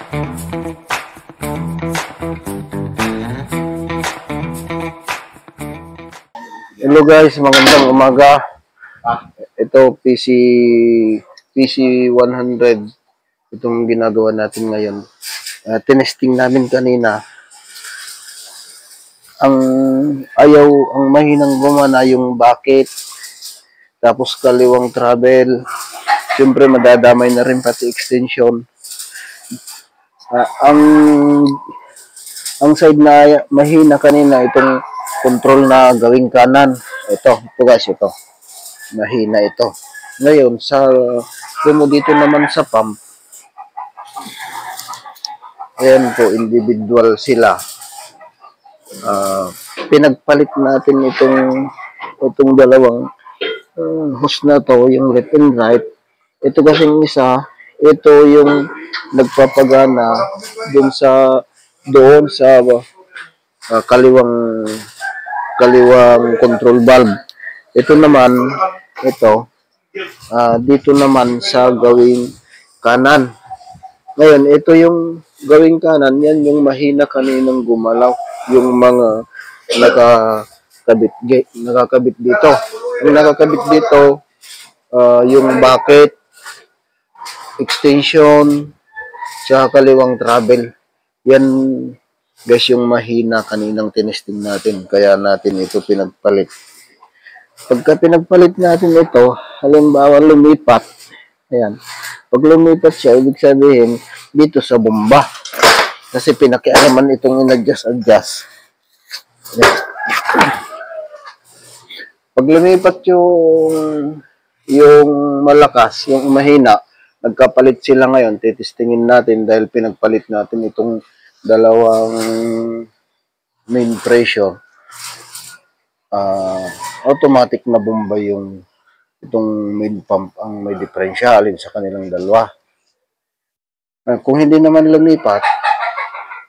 Hello guys, magandang umaga. Ito PC 100. Itong ginagawa natin ngayon. Tinesting namin kanina. Ang mahinang gumana yung bakit. Tapos kaliwang travel. Siyempre madadamay na rin pati extension. Ang side na mahina kanina itong control na gawing kanan. Ito guys, ito. Mahina ito. Ngayon, dito naman sa pump. Ayan po, individual sila. Pinagpalit natin itong dalawang hose na to, yung left and right. Ito kasing isa, ito yung nagpapagana doon sa kaliwang control valve. Ito naman, dito naman sa gawing kanan. Ngayon, ito yung gawing kanan, yan yung mahina kaninang gumalaw. Yung mga nakakabit dito. Yung nakakabit dito, yung bucket, extension, tsaka kaliwang travel. Yan guys yung mahina kaninang tinesting natin. Kaya natin ito pinagpalit. Pagka pinagpalit natin ito, halimbawa lumipat. Ayan. Pag lumipat siya, ibig sabihin dito sa bomba. Kasi pinakialaman itong in-adjust. Pag lumipat yung malakas, yung mahina, nagkapalit sila ngayon. Titistingin natin dahil pinagpalit natin itong dalawang main pressure. Automatic na bomba itong main pump ang may differentialin sa kanilang dalawa. Kung hindi naman lumipat,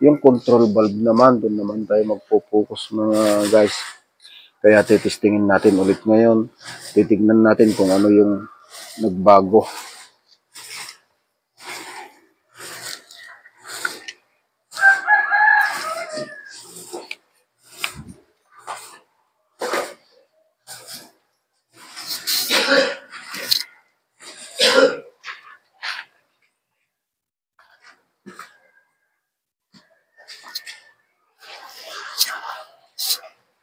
yung control valve naman, doon naman tayo magpo-focus mga guys. Kaya titistingin natin ulit ngayon. Titignan natin kung ano yung nagbago.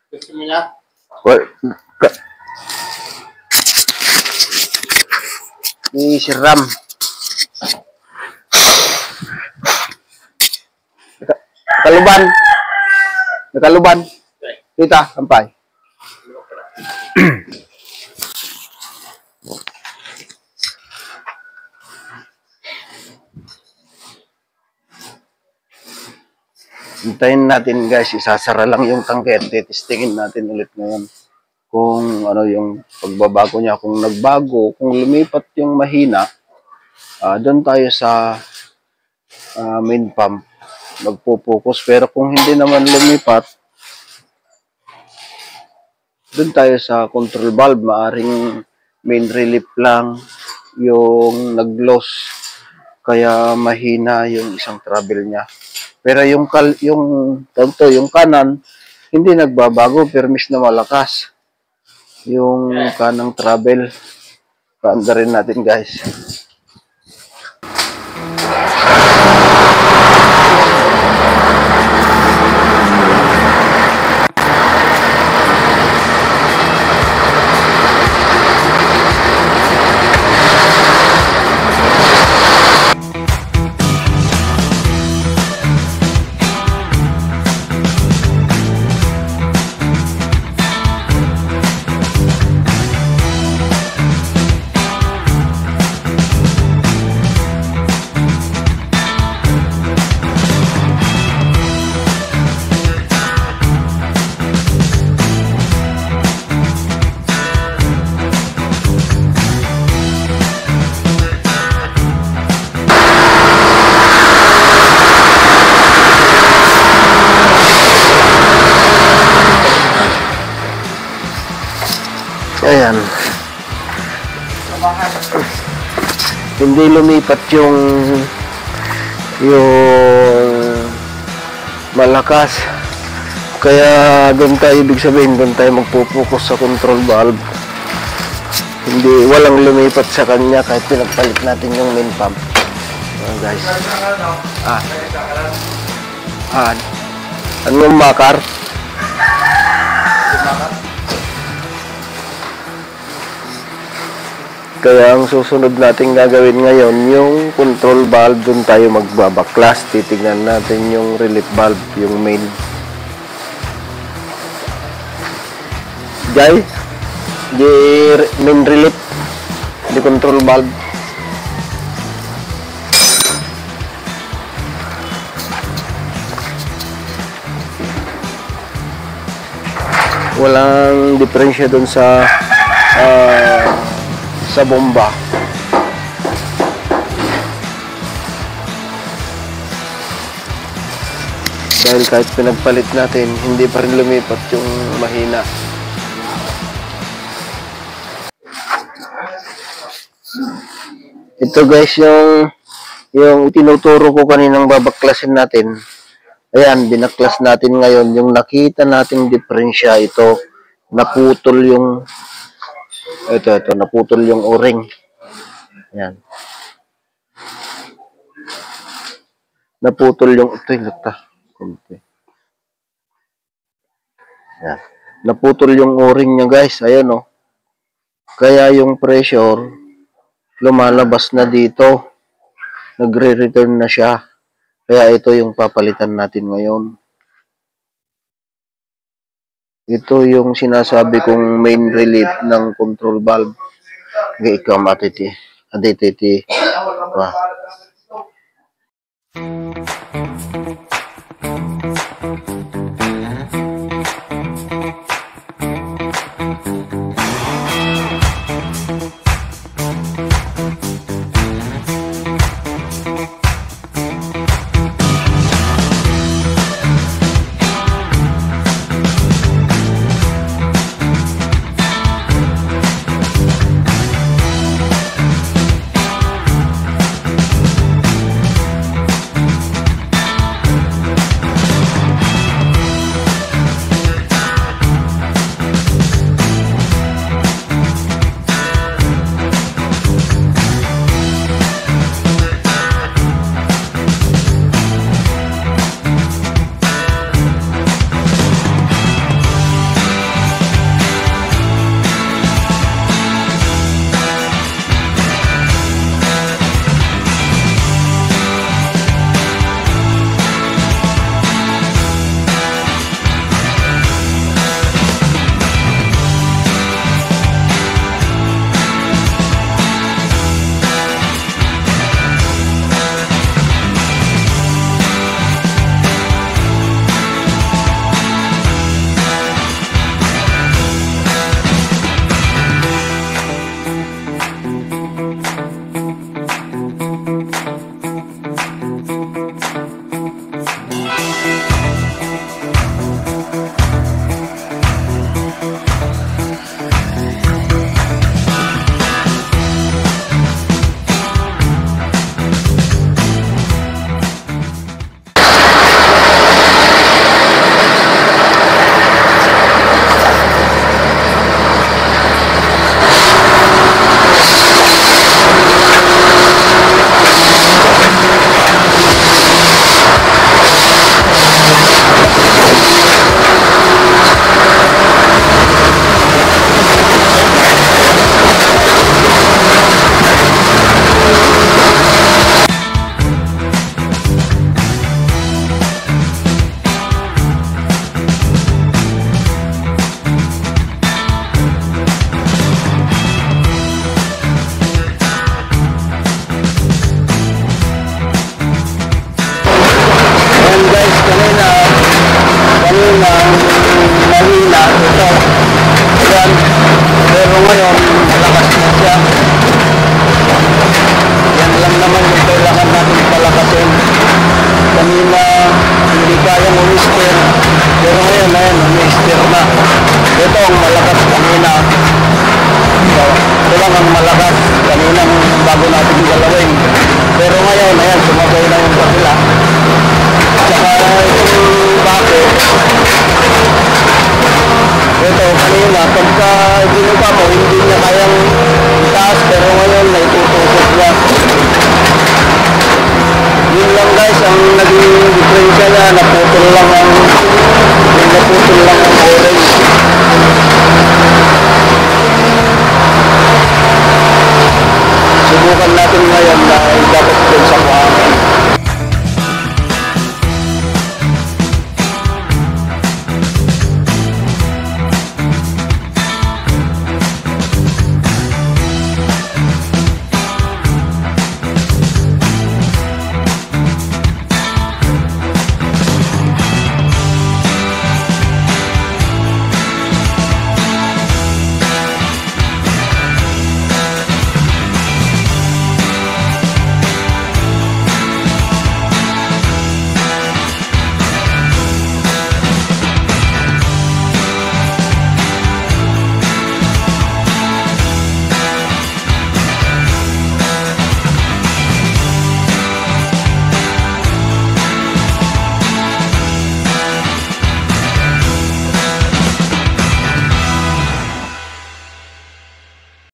Gusto mo na? Si Ram. Nakaluban. Kita, sampay. Hintayin natin guys, isasara lang yung tangke. Titistingin natin ulit ngayon kung ano yung pagbabago niya. Kung nagbago, kung lumipat yung mahina, doon tayo sa main pump magpo-focus. Pero kung hindi naman lumipat, doon tayo sa control valve. Maaring main relief lang yung nag-loss, kaya mahina yung isang travel niya. Pero yung kanan, hindi nagbabago, permis na malakas. Yung kanang travel, paanda rin natin guys. Ayan. Hindi lumipat yung malakas. Kaya doon tayo, ibig sabihin, doon tayo magpo-focus sa control valve. Hindi, walang lumipat sa kanya kahit pinagpalit natin yung main pump. Guys. Ano yung makar? Kaya ang susunod natin gagawin ngayon, yung control valve, doon tayo magbabaklas. Titignan natin yung relief valve, yung main. Jai, di main relief, di control valve. Walang diferensya doon sa bomba. Dahil kahit pinagpalit natin, hindi pa rin lumipat yung mahina. Ito guys, yung tinuturo ko kaninang babaklasin natin. Ayan, binaklas natin ngayon. Yung nakita nating diferensya, ito, naputol yung, ito, naputol yung o-ring. Ayan. Naputol yung, ito, lata. Ayan. Naputol yung o-ring niya guys. Ayan o. Kaya yung pressure, lumalabas na dito. Nagre-return na siya. Kaya ito yung papalitan natin ngayon. Ito yung sinasabi kong main relief ng control valve. Ikaw matiti. Adititi. Wah. binuka mo, hindi niya kayang itaas, pero ngayon naitutusok niya. Yun lang guys ang naging